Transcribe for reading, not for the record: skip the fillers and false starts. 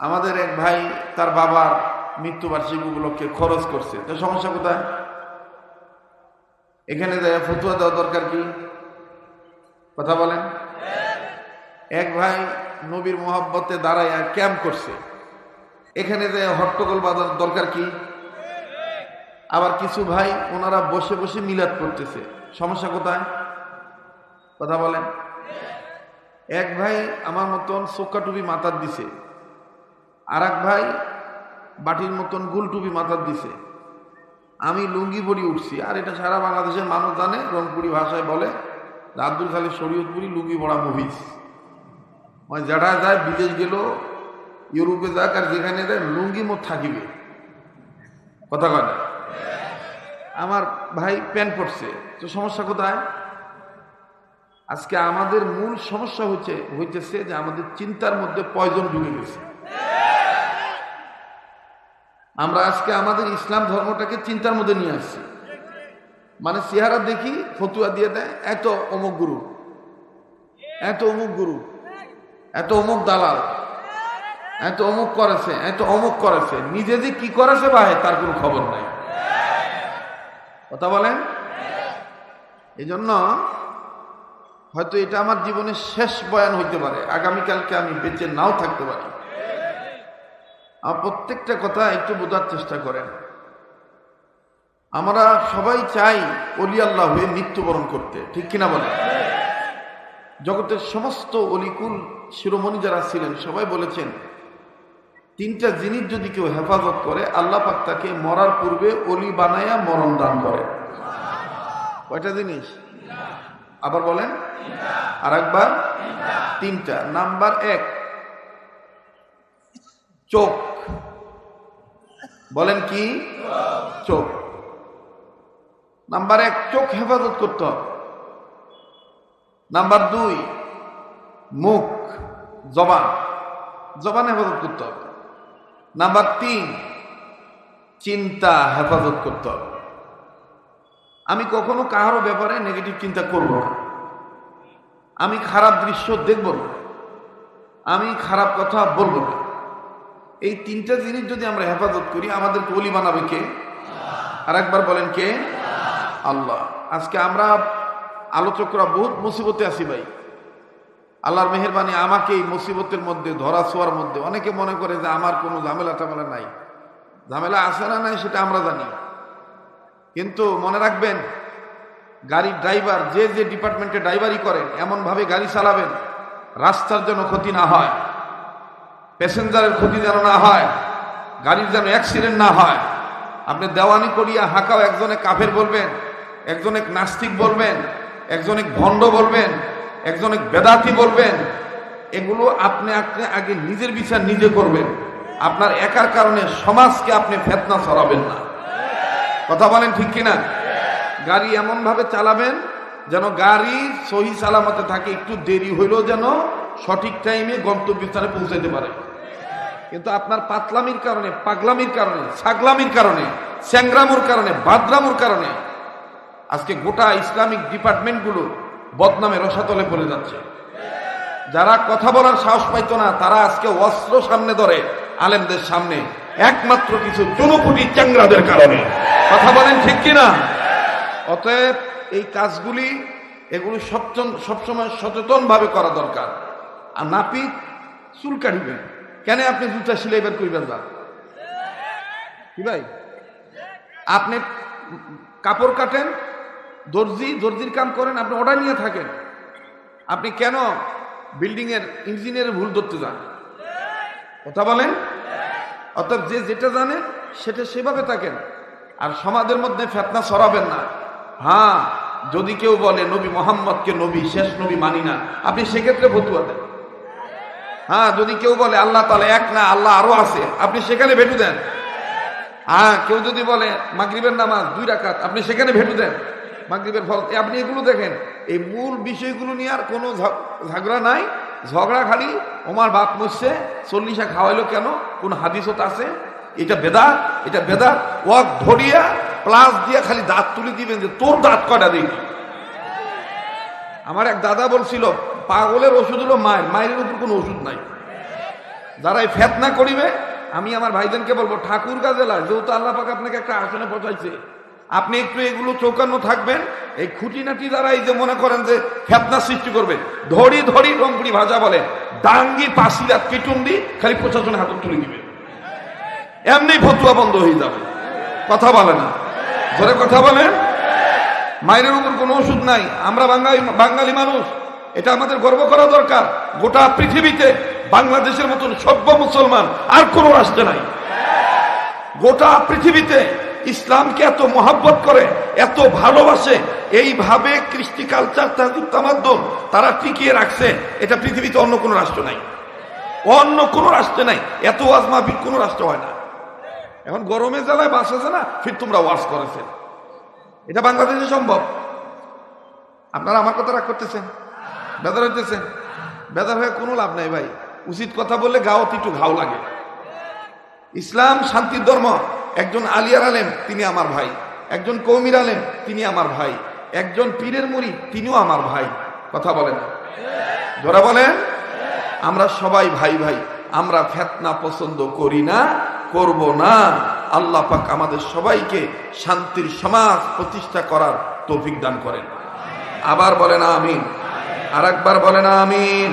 আমাদের এক ভাই তার বাবার মৃত্যুবার্ষিকী উপলক্ষে খরচ করছে, তো সমস্যা কোথায়? এখানে যায় ফতুয়া দেওয়া দরকার কি? কথা বলেন। এক ভাই নবীর মোহাব্বতে দাঁড়ায় ক্যাম্প করছে, এখানে যায় হট্টগোল বাঁধার দরকার কি? আবার কিছু ভাই ওনারা বসে বসে মিলাদ করতেছে, সমস্যা কোথায়? কথা বলেন। এক ভাই আমার মতন চোক্কা টুপি মাথার দিছে, আর এক ভাই বাটির মতন গোল টুপি মাথার দিছে, আমি লুঙ্গি পরি উঠছি, আর এটা সারা বাংলাদেশের মানুষ জানে। রংপুরি ভাষায় বলে আব্দুল খালিক শরীয়তপুরি লুঙ্গি পড়া মুভিস, মানে যারা যায় বিদেশ গেল, ইউরোপে যাক আর যেখানে যায় লুঙ্গি মত থাকিবে। কথা কয় না? আমার ভাই প্যান্ট পরছে, তো সমস্যা কোথায়? আজকে আমাদের মূল সমস্যা হইতেছে যে আমাদের চিন্তার মধ্যে পয়জন ঢুকে গেছে। আমরা আজকে আমাদের ইসলাম ধর্মটাকে চিন্তার মধ্যে নিয়ে আসছি, মানে চেহারা দেখি ফতুয়া দিয়ে দেয়, এত অমুক গুরু, এত অমুক গুরু, এত অমুক দালাল, এত অমুক করেছে, এত অমুক করেছে, নিজে যে কি করেছে ভাই তার কোনো খবর নাই। কথা বলেন। এই জন্য হয়তো এটা আমার জীবনের শেষ বয়ান হইতে পারে, আগামীকালকে আমি বেঁচে নাও থাকতে পারি। আমার প্রত্যেকটা কথা একটু বোঝার চেষ্টা করেন। আমরা সবাই চাই অলি আল্লাহ হয়ে মৃত্যুবরণ করতে, ঠিক কিনা বলেন? জগতের সমস্ত অলিকুল শিরোমণি যারা ছিলেন সবাই বলেছেন তিনটা জিনিস যদি কেউ হেফাজত করে আল্লাহ পাক তাকে মরার পূর্বে অলি বানায়া মরণ দান করে। কয়টা জিনিস? আবার বলেন আর একবার। তিনটা। নাম্বার 1 চোখ। বলেন কি? চোখ। নাম্বার 1 চোখ হেফাজত করতে হবে। নাম্বার 2 মুখ, জবান হেফাজত করতে হবে। নাম্বার 3 চিন্তা হেফাজত করতে হবে। আমি কখনো কারো ব্যাপারে নেগেটিভ চিন্তা করব না, আমি খারাপ দৃশ্য দেখব না, আমি খারাপ কথা বলবো না। এই তিনটা জিনিস যদি আমরা হেফাজত করি আমাদেরকে ওলি বানাবে কে? আর একবার বলেন কে? আল্লাহ। আজকে আমরা আলোচকরা বহুত মুসিবতে আছি ভাই। আল্লাহর মেহেরবানি আমাকে এই মুসিবতের মধ্যে ধরা ছোঁয়ার মধ্যে অনেকে মনে করে যে আমার কোনো ঝামেলা টামেলা নাই। ঝামেলা আছে না নাই সেটা আমরা জানি, কিন্তু মনে রাখবেন গাড়ির ড্রাইভার যে যে ডিপার্টমেন্টে ড্রাইভারি করেন এমনভাবে গাড়ি চালাবেন রাস্তার যেন ক্ষতি না হয়, প্যাসেঞ্জারের ক্ষতি যেন না হয়, গাড়ির যেন অ্যাক্সিডেন্ট না হয়। আপনি দেওয়ানি করিয়া হাঁকাও একজনে কাফের বলবেন, একজনে নাস্তিক বলবেন, একজনে ভণ্ড বলবেন, একজনে বেদাতি বলবেন। এগুলো আপনি আগে নিজের বিচার নিজে করবেন। আপনার একার কারণে সমাজকে আপনি ফেতনা ছড়াবেন না। কথা বলেন ঠিক কিনা? গাড়ি এমন ভাবে চালাবেন যেন গাড়ি সহি সালামতে থাকে, একটু দেরি হইলেও যেন সঠিক টাইমে গন্তব্যস্থানে পৌঁছাইতে পারে। কিন্তু আপনার পাতলামির কারণে, পাগলামির কারণে, ছাগলামির কারণে, স্যাংরামুর কারণে, বাদরামুর কারণে আজকে গোটা ইসলামিক ডিপার্টমেন্টগুলো বদনামের রসাতলে পড়ে যাচ্ছে। যারা কথা বলার সাহস পাইতো না তারা আজকে অস্ত্র সামনে ধরে আলেমদের সামনে, একমাত্র কিছু জনকুটি চ্যাংরাদের কারণে। কথা বলেন ঠিক কিনা? অতএব এই কাজগুলি এগুলো সবসময় সচেতন ভাবে করা দরকার। আর নাপিত চুল কাটিবেন কেন? আপনি জুতা সিলাই বের করিবেন না কি ভাই? আপনি কাপড় কাটেন, দর্জির কাম করেন, আপনি অর্ডার নিয়ে থাকেন। আপনি কেন বিল্ডিং এর ইঞ্জিনিয়ারের ভুল ধরতে যান? কথা বলেন। অর্থাৎ যে যেটা জানেন সেটা সেভাবে থাকেন, আর সমাজের মধ্যে ফেতনা ছড়াবেন না। হ্যাঁ, যদি কেউ বলে নবী মোহাম্মদকে নবী, শেষ নবী মানি না, আপনি সেক্ষেত্রে ফতুয়া দেন। হ্যাঁ, যদি কেউ বলে আল্লাহ তাআলা এক না, আল্লাহ আরো আছে, আপনি সেখানে ভেটু দেন। হ্যাঁ, কেউ যদি বলে মাগরিবের নামাজ 2 রাকাত, আপনি সেখানে ভেটু দেন মাগরিবের ফল। আপনি এগুলো দেখেন, এই মূল বিষয়গুলো নিয়ে আর কোনো ঝগড়া নাই। ঝগড়া খালি ওমার বাপ মরছে 40 খাওয়াইলো কেন, কোন হাদিসত আছে? এটা বেদাত, এটা বেদাত। ওয়াক ধরিয়া প্লাস দিয়া খালি দাঁত তুলে দিবেন যে তোর দাঁত কয়টা দেখি। আমার এক দাদা বলছিল পাগলের ওষুধ হলো মায়ের, মায়ের উপর কোনো ওষুধ নাই। যারা এই ফেতনা করিবে, আমি আমার ভাইদেরকে বলবো ঠাকুরগাঁ জেলায় যেহেতু আল্লাহ পাক আপনাকে একটা আসনে পৌঁছাইছে, আপনি একটু এগুলো চৌকান্ন থাকবেন। এই খুঁটিনাটি দ্বারা এই যে মনে করেন যে ফেতনা সৃষ্টি করবেন, ধরি ধরি রংপুরি ভাষা বলে ডাঙ্গি পাশিরাত পিটুন্ডি, খালি প্রশাসনে হাত তুলে দিবে, এমনি ফতুয়া বন্ধ হয়ে যাবে। কথা বলে না, ধরে কথা বলেন। মায়ের উপর কোনো ওষুধ নাই। আমরা বাঙালি মানুষ, এটা আমাদের গর্ব করা দরকার। গোটা পৃথিবীতে বাংলাদেশের মতন সভ্য মুসলমান আর কোন রাষ্ট্রে নাই। গোটা পৃথিবীতে ইসলামকে এত মহাব্বত করে, এত ভালোবাসে, এইভাবে কৃষ্টি কালচার তামাদ্দুন তারা টিকিয়ে রাখছে, এটা পৃথিবীতে অন্য কোনো রাষ্ট্র নাই, অন্য কোনো রাষ্ট্রে নাই। এত ওয়াজ মাহফিল কোনো রাষ্ট্র হয় না। এখন গরমে জ্বালায় বাস আছে না, ফির তোমরা ওয়াজ করেছেন, এটা বাংলাদেশে সম্ভব? আপনারা আমার কথা রাগ করতেছেন, বেদার হইতেছেন। বেদার হয়ে কোনো লাভ নাই ভাই। উচিত কথা বললে গাও একটু ঘাও লাগে। ইসলাম শান্তির ধর্ম। একজন আলিয়ার আলেম তিনি আমার ভাই, একজন কৌমির আলেম তিনি আমার ভাই, একজন পীরের মুরিদ তিনিও আমার ভাই। কথা বলেন, ধরা বলেন। আমরা সবাই ভাই ভাই। আমরা ফিতনা পছন্দ করি না, করব না। আল্লাহ পাক আমাদের সবাইকে শান্তির সমাজ প্রতিষ্ঠা করার তৌফিক দান করেন। আবার বলেন আমিন, আর একবার বলেন আমিন।